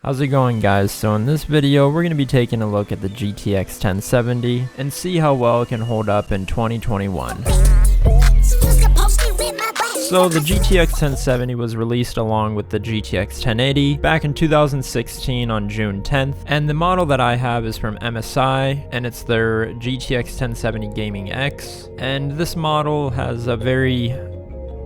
How's it going, guys? So in this video we're going to be taking a look at the GTX 1070 and see how well it can hold up in 2021. So the GTX 1070 was released along with the GTX 1080 back in 2016 on June 10th, and the model that I have is from MSI and it's their GTX 1070 Gaming X, and this model has a very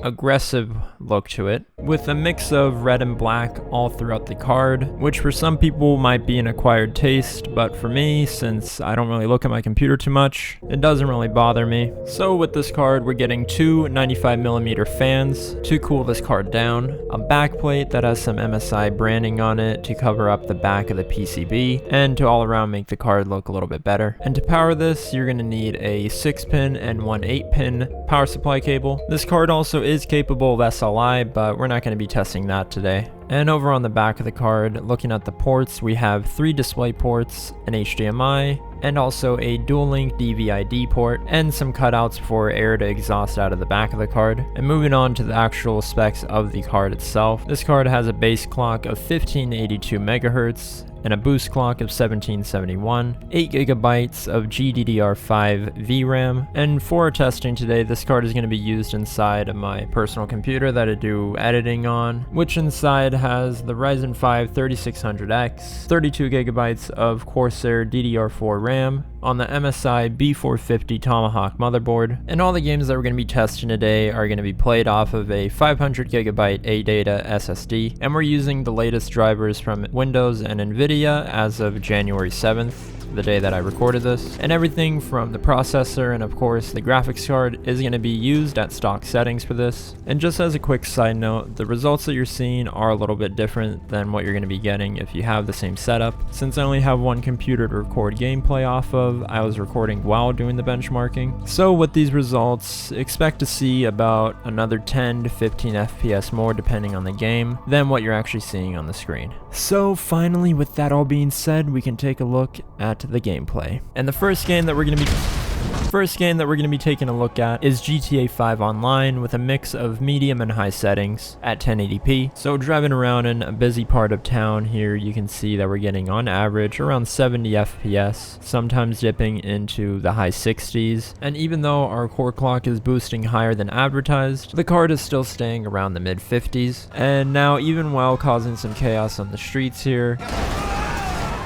aggressive look to it with a mix of red and black all throughout the card, which for some people might be an acquired taste, but for me, since I don't really look at my computer too much, it doesn't really bother me. So with this card we're getting two 95mm fans to cool this card down, a backplate that has some MSI branding on it to cover up the back of the PCB and to all around make the card look a little bit better. And to power this you're going to need a 6-pin and one 8-pin power supply cable. This card also is capable of SLI, but we're not going to be testing that today. And over on the back of the card, looking at the ports, we have 3 display ports, an HDMI, and also a dual-link DVI-D port, and some cutouts for air to exhaust out of the back of the card. And moving on to the actual specs of the card itself, this card has a base clock of 1582 MHz, and a boost clock of 1771, 8GB of GDDR5 VRAM, and for testing today, this card is going to be used inside of my personal computer that I do editing on, which inside has the Ryzen 5 3600X, 32GB of Corsair DDR4 RAM, on the MSI B450 Tomahawk motherboard, and all the games that we're going to be testing today are going to be played off of a 500GB ADATA SSD, and we're using the latest drivers from Windows and Nvidia as of January 7th. The day that I recorded this, and everything from the processor and of course the graphics card is going to be used at stock settings for this. And just as a quick side note, the results that you're seeing are a little bit different than what you're going to be getting if you have the same setup. Since I only have one computer to record gameplay off of, I was recording while doing the benchmarking. So with these results, expect to see about another 10 to 15 FPS more depending on the game than what you're actually seeing on the screen. So finally, with that all being said, we can take a look at the gameplay. And the first game that we're going to be taking a look at is GTA 5 Online with a mix of medium and high settings at 1080p. So driving around in a busy part of town here, you can see that we're getting on average around 70 FPS, sometimes dipping into the high 60s. And even though our core clock is boosting higher than advertised, the card is still staying around the mid 50s. And now, even while causing some chaos on the streets here,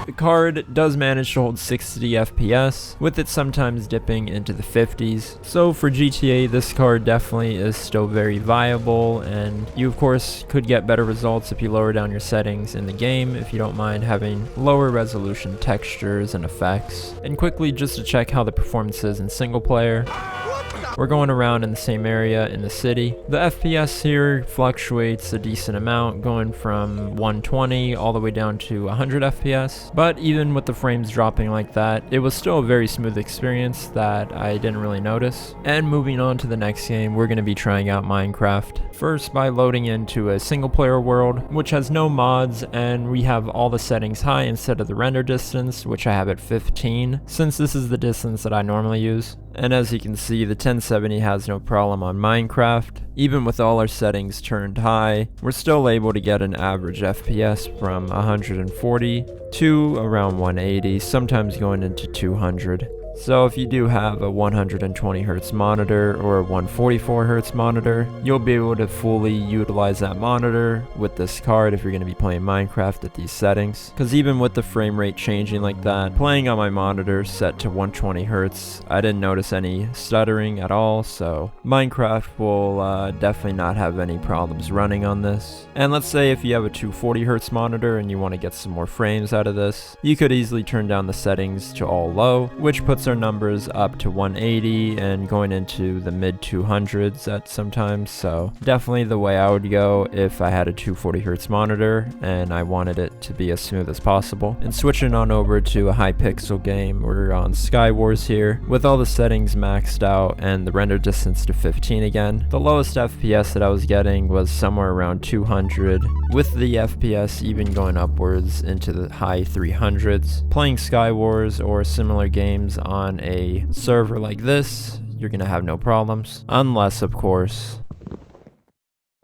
the card does manage to hold 60 FPS, with it sometimes dipping into the 50s. So for GTA, this card definitely is still very viable, and you of course could get better results if you lower down your settings in the game if you don't mind having lower resolution textures and effects. And quickly, just to check how the performance is in single player, we're going around in the same area in the city. The FPS here fluctuates a decent amount, going from 120 all the way down to 100 FPS. But even with the frames dropping like that, it was still a very smooth experience that I didn't really notice. And moving on to the next game, we're going to be trying out Minecraft. First by loading into a single player world, which has no mods, and we have all the settings high instead of the render distance, which I have at 15, since this is the distance that I normally use. And as you can see, the 1070 has no problem on Minecraft. Even with all our settings turned high, we're still able to get an average FPS from 140 to around 180, sometimes going into 200. So if you do have a 120Hz monitor or a 144Hz monitor, you'll be able to fully utilize that monitor with this card if you're going to be playing Minecraft at these settings. Because even with the frame rate changing like that, playing on my monitor set to 120Hz, I didn't notice any stuttering at all, so Minecraft will definitely not have any problems running on this. And let's say if you have a 240Hz monitor and you want to get some more frames out of this, you could easily turn down the settings to all low, which puts our numbers up to 180 and going into the mid 200s at sometimes. So definitely the way I would go if I had a 240Hz monitor and I wanted it to be as smooth as possible. And switching on over to a high pixel game, we're on Sky Wars here with all the settings maxed out and the render distance to 15 again. The lowest FPS that I was getting was somewhere around 200, with the FPS even going upwards into the high 300s. Playing Sky Wars or similar games on a server like this, you're gonna have no problems, unless of course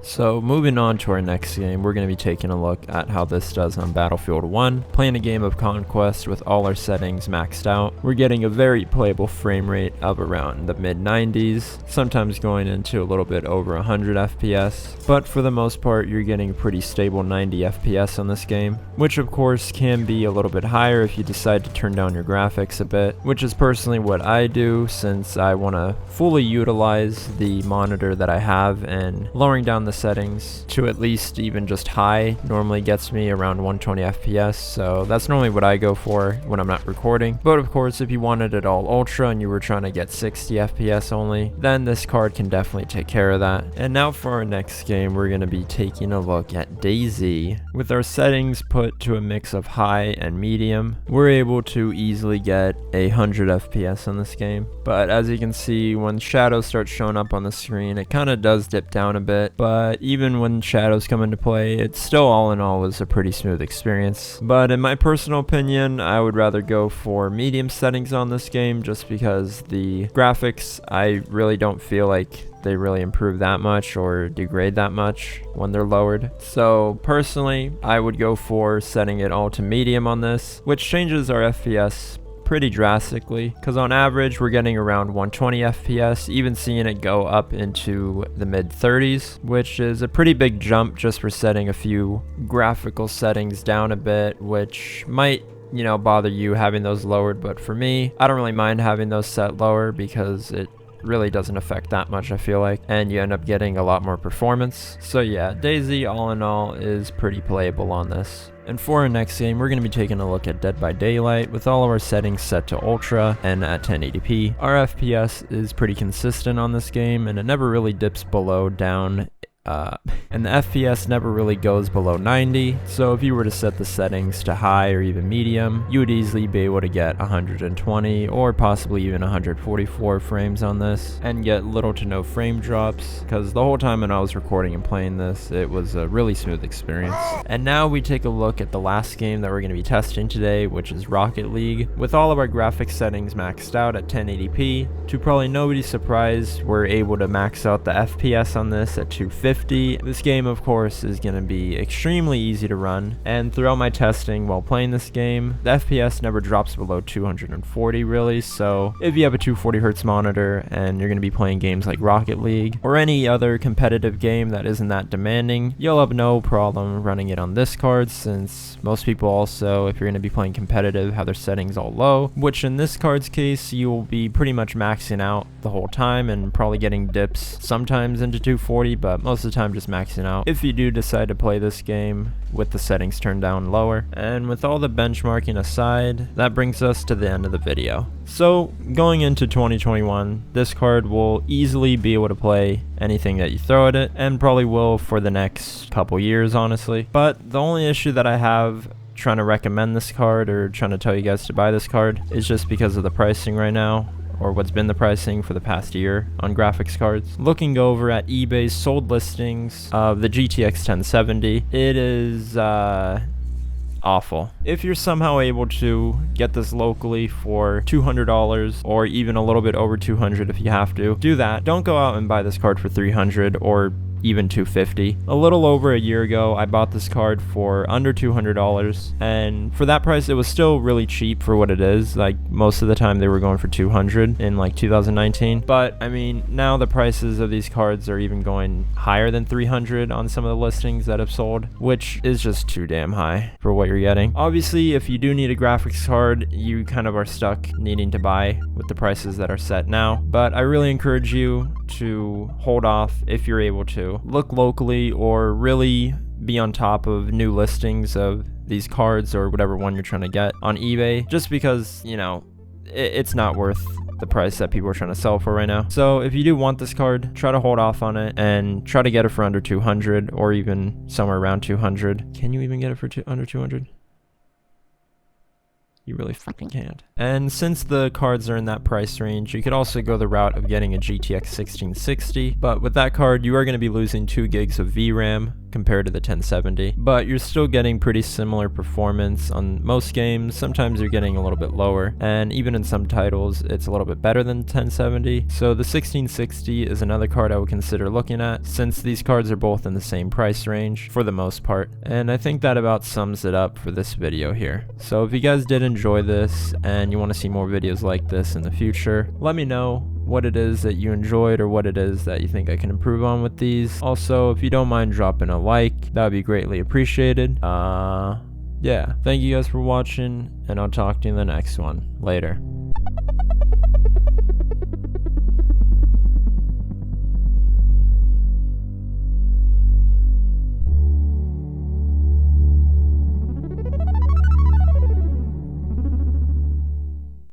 So moving on to our next game, we're going to be taking a look at how this does on Battlefield 1. Playing a game of Conquest with all our settings maxed out. We're getting a very playable frame rate of around the mid 90s, sometimes going into a little bit over 100 FPS, but for the most part you're getting a pretty stable 90 FPS on this game, which of course can be a little bit higher if you decide to turn down your graphics a bit, which is personally what I do since I want to fully utilize the monitor that I have, and lowering down the settings to at least even just high normally gets me around 120 FPS, so that's normally what I go for when I'm not recording. But of course if you wanted it all ultra and you were trying to get 60 FPS only, then this card can definitely take care of that. And now for our next game, we're going to be taking a look at DayZ. With our settings put to a mix of high and medium, we're able to easily get 100 FPS on this game. But as you can see, when shadows start showing up on the screen, it kind of does dip down a bit, but even when shadows come into play, it still all in all was a pretty smooth experience. But in my personal opinion, I would rather go for medium settings on this game, just because the graphics, I really don't feel like they really improve that much or degrade that much when they're lowered. So personally, I would go for setting it all to medium on this, which changes our FPS pretty drastically, because on average we're getting around 120 FPS, even seeing it go up into the mid 30s, which is a pretty big jump just for setting a few graphical settings down a bit, which might, you know, bother you having those lowered. But for me, I don't really mind having those set lower because it really doesn't affect that much, I feel like, and you end up getting a lot more performance. So yeah, DayZ all in all is pretty playable on this. And for our next game, we're going to be taking a look at Dead by Daylight with all of our settings set to ultra and at 1080p. Our FPS is pretty consistent on this game, and it never really dips below down, and the FPS never really goes below 90, so if you were to set the settings to high or even medium, you would easily be able to get 120 or possibly even 144 frames on this and get little to no frame drops, because the whole time when I was recording and playing this, it was a really smooth experience. And now we take a look at the last game that we're going to be testing today, which is Rocket League. With all of our graphics settings maxed out at 1080p, to probably nobody's surprise, we're able to max out the FPS on this at 250. This game, of course, is going to be extremely easy to run, and throughout my testing while playing this game, the FPS never drops below 240 really, so if you have a 240Hz monitor and you're going to be playing games like Rocket League or any other competitive game that isn't that demanding, you'll have no problem running it on this card, since most people also, if you're going to be playing competitive, have their settings all low, which in this card's case, you will be pretty much maxing out the whole time and probably getting dips sometimes into 240, but most of the time just maxing out if you do decide to play this game with the settings turned down lower. And with all the benchmarking aside, that brings us to the end of the video. So going into 2021, this card will easily be able to play anything that you throw at it, and probably will for the next couple years, honestly. But the only issue that I have trying to recommend this card or trying to tell you guys to buy this card is just because of the pricing right now, or what's been the pricing for the past year on graphics cards. Looking over at eBay's sold listings of the GTX 1070, it is awful. If you're somehow able to get this locally for $200 or even a little bit over $200 if you have to, do that. Don't go out and buy this card for $300 or even $250. A little over a year ago, I bought this card for under $200, and for that price, it was still really cheap for what it is. Like, most of the time, they were going for $200 in like 2019. But I mean, now the prices of these cards are even going higher than $300 on some of the listings that have sold, which is just too damn high for what you're getting. Obviously, if you do need a graphics card, you kind of are stuck needing to buy with the prices that are set now. But I really encourage you to hold off if you're able to. Look locally, or really be on top of new listings of these cards or whatever one you're trying to get on eBay, just because, you know, it's not worth the price that people are trying to sell for right now. So if you do want this card, try to hold off on it and try to get it for under 200 or even somewhere around 200. Can you even get it for under 200? You really fucking can't. And since the cards are in that price range, you could also go the route of getting a GTX 1660, but with that card, you are going to be losing 2 gigs of VRAM, compared to the 1070, but you're still getting pretty similar performance on most games. Sometimes you're getting a little bit lower, and even in some titles it's a little bit better than 1070. So the 1660 is another card I would consider looking at, since these cards are both in the same price range for the most part. And I think that about sums it up for this video here. So if you guys did enjoy this and you want to see more videos like this in the future, let me know what it is that you enjoyed or what it is that you think I can improve on with these. Also, if you don't mind dropping a like, that would be greatly appreciated. Yeah, thank you guys for watching, and I'll talk to you in the next one. Later.